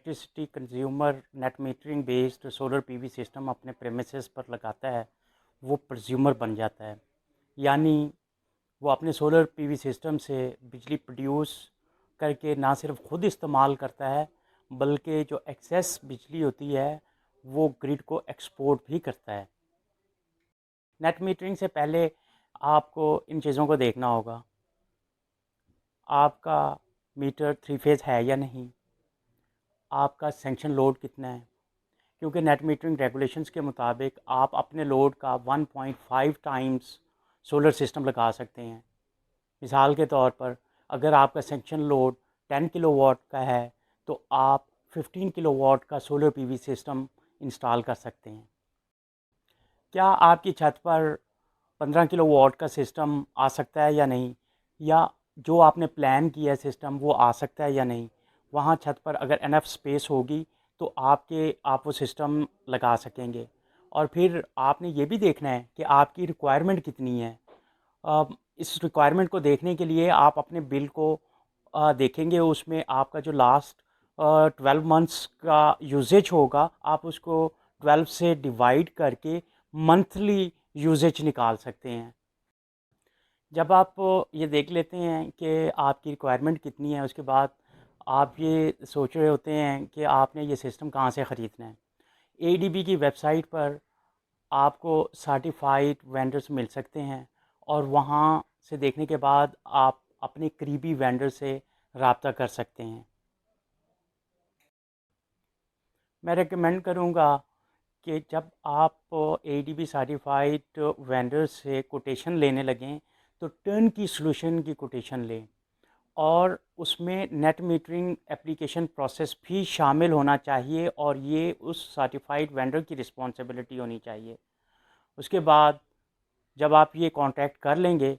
Electricity consumer net metering based solar PV system अपने premises पर लगाता है वो प्रज्यूमर बन जाता है। यानी वो अपने सोलर पीवी सिस्टम से बिजली प्रोड्यूस करके ना सिर्फ खुद इस्तेमाल करता है बल्कि जो एक्सेस बिजली होती है वो ग्रिड को एक्सपोर्ट भी करता है। नेट मीटरिंग से पहले आपको इन चीज़ों को देखना होगा। आपका मीटर 3 फेज़ है या नहीं, आपका सेंक्शन लोड कितना है, क्योंकि नेट मीटरिंग रेगुलेशंस के मुताबिक आप अपने लोड का 1.5 टाइम्स सोलर सिस्टम लगा सकते हैं। मिसाल के तौर पर अगर आपका सेक्शन लोड 10 किलोवाट का है तो आप 15 किलोवाट का सोलर पीवी सिस्टम इंस्टॉल कर सकते हैं। क्या आपकी छत पर 15 किलोवाट का सिस्टम आ सकता है या नहीं, या जो आपने प्लान किया है सिस्टम वो आ सकता है या नहीं, वहाँ छत पर अगर इनफ स्पेस होगी तो आप वो सिस्टम लगा सकेंगे। और फिर आपने ये भी देखना है कि आपकी रिक्वायरमेंट कितनी है। इस रिक्वायरमेंट को देखने के लिए आप अपने बिल को देखेंगे, उसमें आपका जो लास्ट 12 मंथ्स का यूजेज होगा आप उसको 12 से डिवाइड करके मंथली यूजेज निकाल सकते हैं। जब आप ये देख लेते हैं कि आपकी रिक्वायरमेंट कितनी है, उसके बाद आप ये सोच रहे होते हैं कि आपने ये सिस्टम कहाँ से ख़रीदना है। एडीबी की वेबसाइट पर आपको सर्टिफाइड वेंडर्स मिल सकते हैं और वहाँ से देखने के बाद आप अपने करीबी वेंडर से रब्ता कर सकते हैं। मैं रेकमेंड करूँगा कि जब आप एडीबी सर्टिफाइड वेंडर से कोटेशन लेने लगें तो टर्न की सॉल्यूशन की कोटेशन लें और उसमें नेट मीटरिंग एप्लीकेशन प्रोसेस भी शामिल होना चाहिए और ये उस सर्टिफाइड वेंडर की रिस्पॉन्सिबिलिटी होनी चाहिए। उसके बाद जब आप ये कॉन्ट्रैक्ट कर लेंगे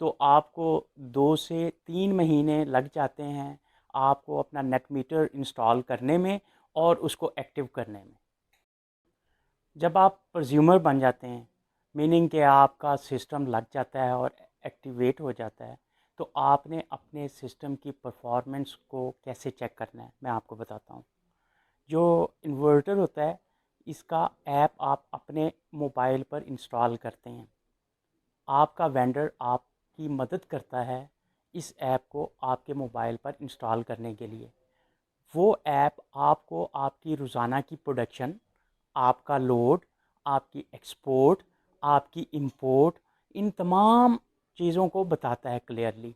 तो आपको 2 से 3 महीने लग जाते हैं आपको अपना नेट मीटर इंस्टॉल करने में और उसको एक्टिव करने में। जब आप कंज्यूमर बन जाते हैं, मीनिंग कि आपका सिस्टम लग जाता है और एक्टिवेट हो जाता है, तो आपने अपने सिस्टम की परफॉर्मेंस को कैसे चेक करना है मैं आपको बताता हूँ। जो इन्वर्टर होता है इसका ऐप आप अपने मोबाइल पर इंस्टॉल करते हैं। आपका वेंडर आपकी मदद करता है इस ऐप को आपके मोबाइल पर इंस्टॉल करने के लिए। वो ऐप आपको आपकी रोज़ाना की प्रोडक्शन, आपका लोड, आपकी एक्सपोर्ट, आपकी इंपोर्ट, इन तमाम चीज़ों को बताता है क्लियरली।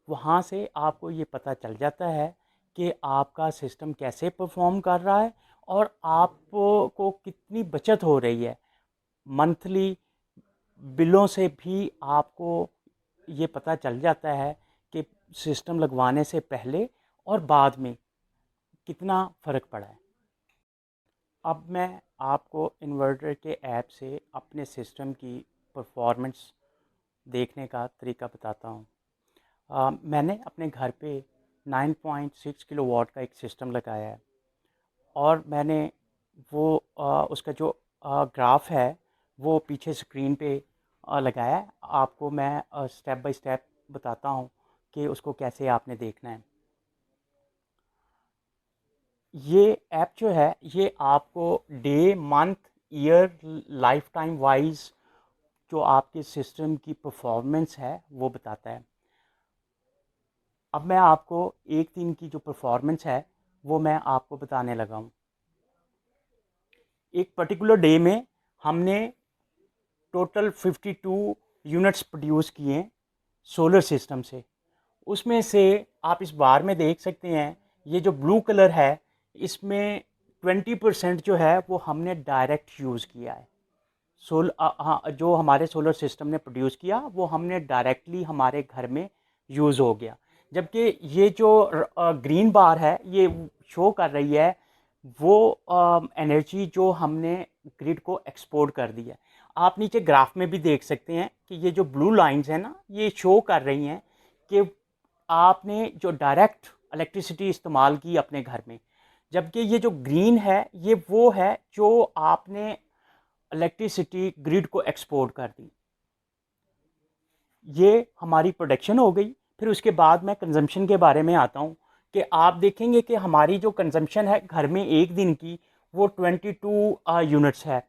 वहाँ से आपको ये पता चल जाता है कि आपका सिस्टम कैसे परफॉर्म कर रहा है और आपको कितनी बचत हो रही है। मंथली बिलों से भी आपको ये पता चल जाता है कि सिस्टम लगवाने से पहले और बाद में कितना फ़र्क पड़ा है। अब मैं आपको इन्वर्टर के ऐप से अपने सिस्टम की परफॉर्मेंस देखने का तरीका बताता हूँ। मैंने अपने घर पे 9.6 किलोवाट का एक सिस्टम लगाया है और मैंने वो उसका जो ग्राफ है वो पीछे स्क्रीन पे लगाया है। आपको मैं स्टेप बाय स्टेप बताता हूँ कि उसको कैसे आपने देखना है। ये ऐप जो है ये आपको day, month, year, life time wise जो आपके सिस्टम की परफॉर्मेंस है वो बताता है। अब मैं आपको एक दिन की जो परफॉर्मेंस है वो मैं आपको बताने लगा हूँ। एक पर्टिकुलर डे में हमने टोटल 52 यूनिट्स प्रोड्यूस किए सोलर सिस्टम से। उसमें से आप इस बार में देख सकते हैं ये जो ब्लू कलर है इसमें 20% जो है वो हमने डायरेक्ट यूज़ किया है। हाँ, जो हमारे सोलर सिस्टम ने प्रोड्यूस किया वो हमने डायरेक्टली हमारे घर में यूज़ हो गया। जबकि ये जो ग्रीन बार है ये शो कर रही है वो एनर्जी जो हमने ग्रिड को एक्सपोर्ट कर दी है। आप नीचे ग्राफ में भी देख सकते हैं कि ये जो ब्लू लाइंस हैं ना ये शो कर रही हैं कि आपने जो डायरेक्ट इलेक्ट्रिसिटी इस्तेमाल की अपने घर में। जबकि ये जो ग्रीन है ये वो है जो आपने इलेक्ट्रिसिटी ग्रिड को एक्सपोर्ट कर दी। ये हमारी प्रोडक्शन हो गई। फिर उसके बाद मैं कंजम्पशन के बारे में आता हूँ कि आप देखेंगे कि हमारी जो कंजम्पशन है घर में एक दिन की, वो 22 यूनिट्स है।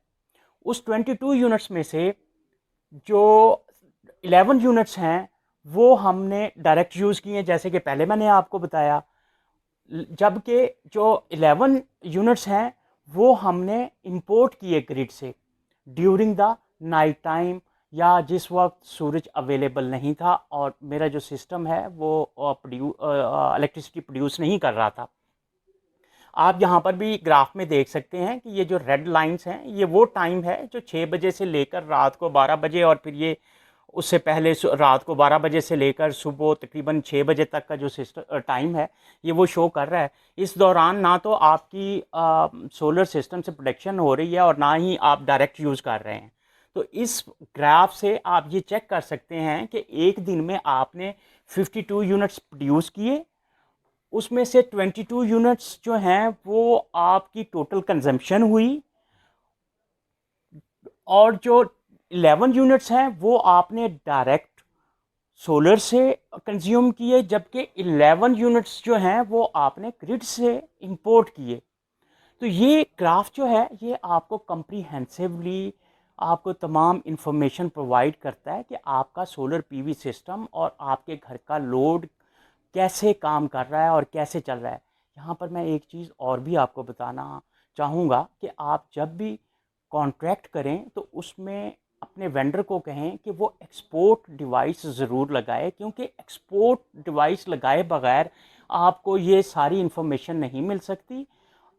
उस 22 यूनिट्स में से जो 11 यूनिट्स हैं वो हमने डायरेक्ट यूज़ किए, जैसे कि पहले मैंने आपको बताया। जबकि जो 11 यूनिट्स हैं वो हमने इंपोर्ट किए ग्रिड से ड्यूरिंग द नाइट टाइम, या जिस वक्त सूरज अवेलेबल नहीं था और मेरा जो सिस्टम है वो इलेक्ट्रिसिटी प्रोड्यूस नहीं कर रहा था। आप यहाँ पर भी ग्राफ में देख सकते हैं कि ये जो रेड लाइंस हैं ये वो टाइम है जो 6 बजे से लेकर रात को 12 बजे, और फिर ये उससे पहले रात को 12 बजे से लेकर सुबह तकरीबन 6 बजे तक का जो सिस्टम टाइम है ये वो शो कर रहा है। इस दौरान ना तो आपकी सोलर सिस्टम से प्रोडक्शन हो रही है और ना ही आप डायरेक्ट यूज़ कर रहे हैं। तो इस ग्राफ से आप ये चेक कर सकते हैं कि एक दिन में आपने 52 यूनिट्स प्रोड्यूस किए, उसमें से 22 यूनिट्स जो हैं वो आपकी टोटल कंजम्पशन हुई, और जो 11 यूनिट्स हैं वो आपने डायरेक्ट सोलर से कंज्यूम किए, जबकि 11 यूनिट्स जो हैं वो आपने ग्रिड से इंपोर्ट किए। तो ये ग्राफ जो है ये आपको कम्प्रीहेंसिवली आपको तमाम इंफॉर्मेशन प्रोवाइड करता है कि आपका सोलर पीवी सिस्टम और आपके घर का लोड कैसे काम कर रहा है और कैसे चल रहा है। यहाँ पर मैं एक चीज़ और भी आपको बताना चाहूँगा कि आप जब भी कॉन्ट्रैक्ट करें तो उसमें अपने वेंडर को कहें कि वो एक्सपोर्ट डिवाइस ज़रूर लगाए, क्योंकि एक्सपोर्ट डिवाइस लगाए बगैर आपको ये सारी इन्फॉर्मेशन नहीं मिल सकती।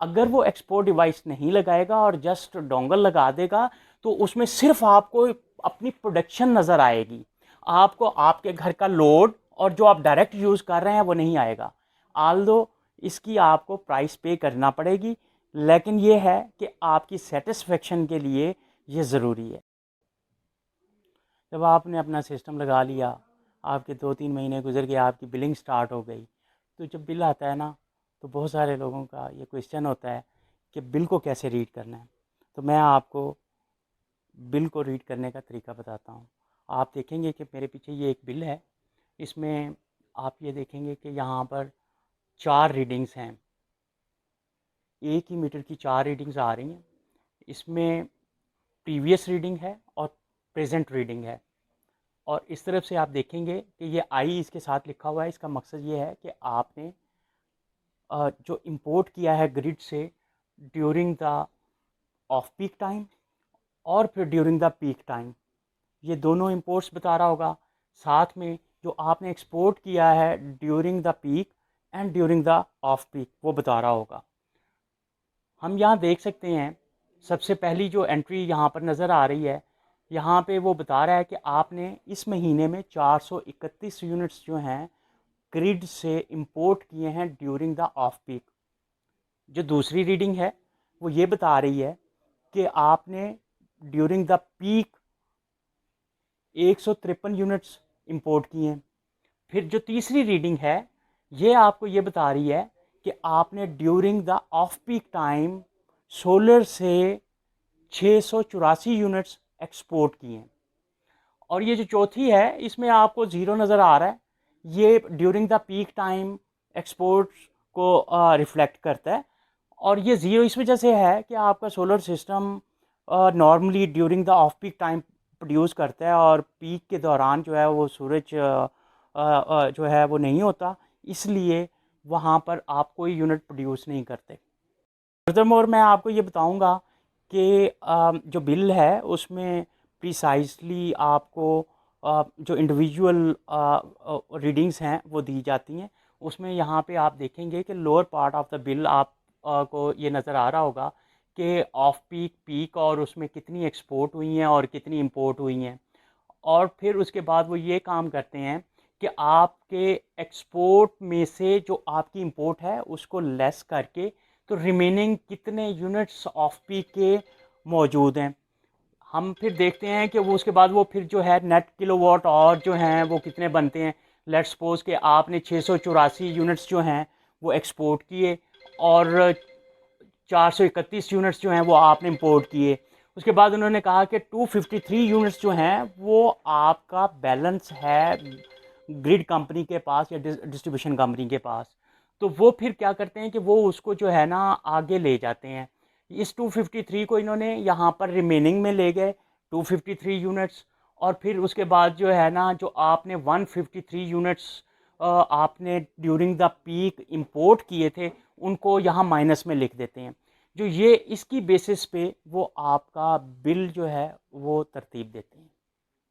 अगर वो एक्सपोर्ट डिवाइस नहीं लगाएगा और जस्ट डोंगल लगा देगा तो उसमें सिर्फ आपको अपनी प्रोडक्शन नज़र आएगी, आपको आपके घर का लोड और जो आप डायरेक्ट यूज़ कर रहे हैं वो नहीं आएगा। आल्दो इसकी आपको प्राइस पे करना पड़ेगी, लेकिन ये है कि आपकी सेटिस्फेक्शन के लिए ये ज़रूरी है। जब आपने अपना सिस्टम लगा लिया, आपके 2-3 महीने गुजर गए, आपकी बिलिंग स्टार्ट हो गई, तो जब बिल आता है ना तो बहुत सारे लोगों का ये क्वेश्चन होता है कि बिल को कैसे रीड करना है। तो मैं आपको बिल को रीड करने का तरीका बताता हूँ। आप देखेंगे कि मेरे पीछे ये एक बिल है, इसमें आप ये देखेंगे कि यहाँ पर 4 रीडिंग्स हैं, एक ही मीटर की 4 रीडिंग्स आ रही हैं। इसमें प्रीवियस रीडिंग है और प्रेजेंट रीडिंग है, और इस तरफ से आप देखेंगे कि ये आई इसके साथ लिखा हुआ है। इसका मकसद ये है कि आपने जो इंपोर्ट किया है ग्रिड से during the off peak time और फिर ड्यूरिंग द पीक टाइम, ये दोनों इंपोर्ट्स बता रहा होगा। साथ में जो आपने एक्सपोर्ट किया है during the peak and during the off peak वो बता रहा होगा। हम यहाँ देख सकते हैं सबसे पहली जो एंट्री यहाँ पर नज़र आ रही है, यहाँ पे वो बता रहा है कि आपने इस महीने में 431 यूनिट्स जो हैं ग्रिड से इंपोर्ट किए हैं ड्यूरिंग द ऑफ पीक। जो दूसरी रीडिंग है वो ये बता रही है कि आपने during the peak 153 units import किए हैं। फिर जो तीसरी रीडिंग है ये आपको ये बता रही है कि आपने during the off peak time solar से 684 यूनिट्स एक्सपोर्ट किए हैं। और ये जो चौथी है इसमें आपको ज़ीरो नज़र आ रहा है, ये during the peak time exports को रिफ्लेक्ट करता है। और ये ज़ीरो इस वजह से है कि आपका solar system normally during the off peak time produce करता है, और पीक के दौरान जो है वो सूरज जो है वो नहीं होता, इसलिए वहाँ पर आप कोई यूनिट प्रोड्यूस नहीं करते। फर्दरमोर मैं आपको ये बताऊंगा कि जो बिल है उसमें प्रिसाइजली आपको जो इंडिविजुअल रीडिंग्स हैं वो दी जाती हैं। उसमें यहाँ पे आप देखेंगे कि lower part of the bill आप को ये नज़र आ रहा होगा कि ऑफ पीक, पीक और उसमें कितनी एक्सपोर्ट हुई हैं और कितनी इंपोर्ट हुई हैं। और फिर उसके बाद वो ये काम करते हैं कि आपके एक्सपोर्ट में से जो आपकी इंपोर्ट है उसको लेस करके तो रिमेनिंग कितने यूनिट्स ऑफ पीक के मौजूद हैं, हम फिर देखते हैं कि वो उसके बाद वो फिर जो है नेट किलोवाट और जो हैं वो कितने बनते हैं। लेट्स सपोज कि आपने 684 यूनिट्स जो हैं वो एक्सपोर्ट किए और 431 यूनिट्स जो हैं वो आपने इंपोर्ट किए। उसके बाद उन्होंने कहा कि 253 यूनिट्स जो हैं वो आपका बैलेंस है ग्रिड कंपनी के पास या डिस्ट्रीब्यूशन कंपनी के पास। तो वो फिर क्या करते हैं कि वो उसको जो है ना आगे ले जाते हैं। इस 253 को इन्होंने यहाँ पर रिमेनिंग में ले गए 253 यूनिट्स, और फिर उसके बाद जो है ना जो आपने 153 यूनिट्स आपने ड्यूरिंग द पीक इंपोर्ट किए थे उनको यहाँ माइनस में लिख देते हैं। जो ये इसकी बेसिस पे वो आपका बिल जो है वो तरतीब देते हैं।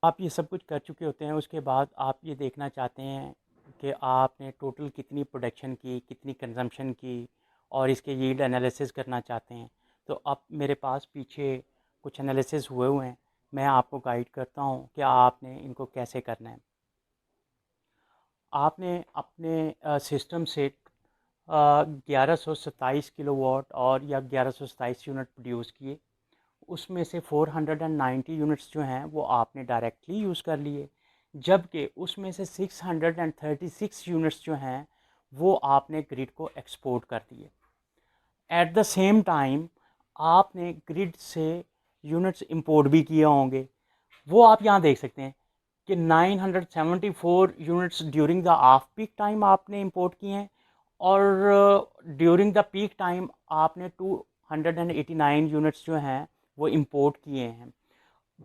आप ये सब कुछ कर चुके होते हैं, उसके बाद आप ये देखना चाहते हैं कि आपने टोटल कितनी प्रोडक्शन की, कितनी कंजम्पशन की, और इसके यील्ड एनालिसिस करना चाहते हैं। तो अब मेरे पास पीछे कुछ एनालिसिस हुए हैं, मैं आपको गाइड करता हूँ कि आपने इनको कैसे करना है। आपने अपने सिस्टम से 1127 किलोवाट और या 1127 यूनिट प्रोड्यूस किए। उसमें से 490 यूनिट्स जो हैं वो आपने डायरेक्टली यूज़ कर लिए, जबकि उसमें से 636 यूनिट्स जो हैं वो आपने ग्रिड को एक्सपोर्ट कर दिए। एट द सेम टाइम आपने ग्रिड से यूनिट्स इंपोर्ट भी किए होंगे, वो आप यहाँ देख सकते हैं कि 974 units during the off peak time आपने इंपोर्ट किए हैं, और ड्यूरिंग द पीक टाइम आपने 289 यूनिट्स जो हैं वो इंपोर्ट किए हैं।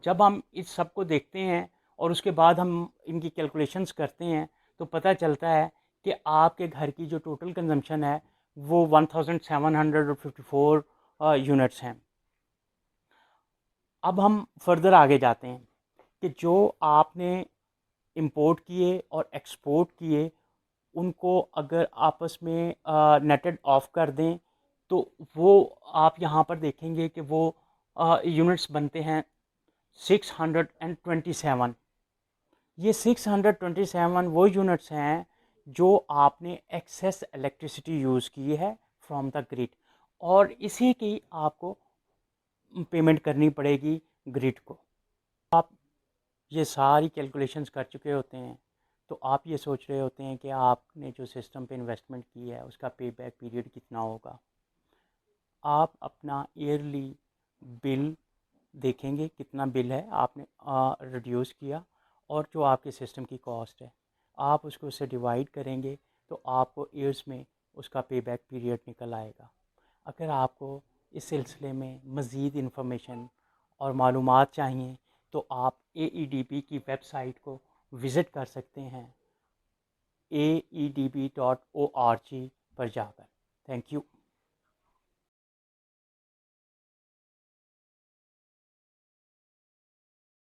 जब हम इस सब को देखते हैं और उसके बाद हम इनकी कैलकुलेशंस करते हैं तो पता चलता है कि आपके घर की जो टोटल कंजम्पशन है वो 1754 यूनिट्स हैं। अब हम फर्दर आगे जाते हैं कि जो आपने इंपोर्ट किए और एक्सपोर्ट किए उनको अगर आपस में नेटेड ऑफ कर दें तो वो आप यहाँ पर देखेंगे कि वो यूनिट्स बनते हैं 627। ये 627 वो यूनिट्स हैं जो आपने एक्सेस इलेक्ट्रिसिटी यूज़ की है फ्रॉम द ग्रिड, और इसी की आपको पेमेंट करनी पड़ेगी ग्रिड को। आप ये सारी कैलकुलेशंस कर चुके होते हैं तो आप ये सोच रहे होते हैं कि आपने जो सिस्टम पे इन्वेस्टमेंट की है उसका पे बैक पीरियड कितना होगा। आप अपना ईयरली बिल देखेंगे, कितना बिल है आपने रिड्यूस किया, और जो आपके सिस्टम की कॉस्ट है आप उसको उससे डिवाइड करेंगे तो आपको ईयर्स में उसका पे बैक पीरियड निकल आएगा। अगर आपको इस सिलसिले में मज़ीद इन्फॉर्मेशन और मालूमात चाहिए तो आप AEDB की वेबसाइट को विज़िट कर सकते हैं aedb.org पर जाकर। Thank you.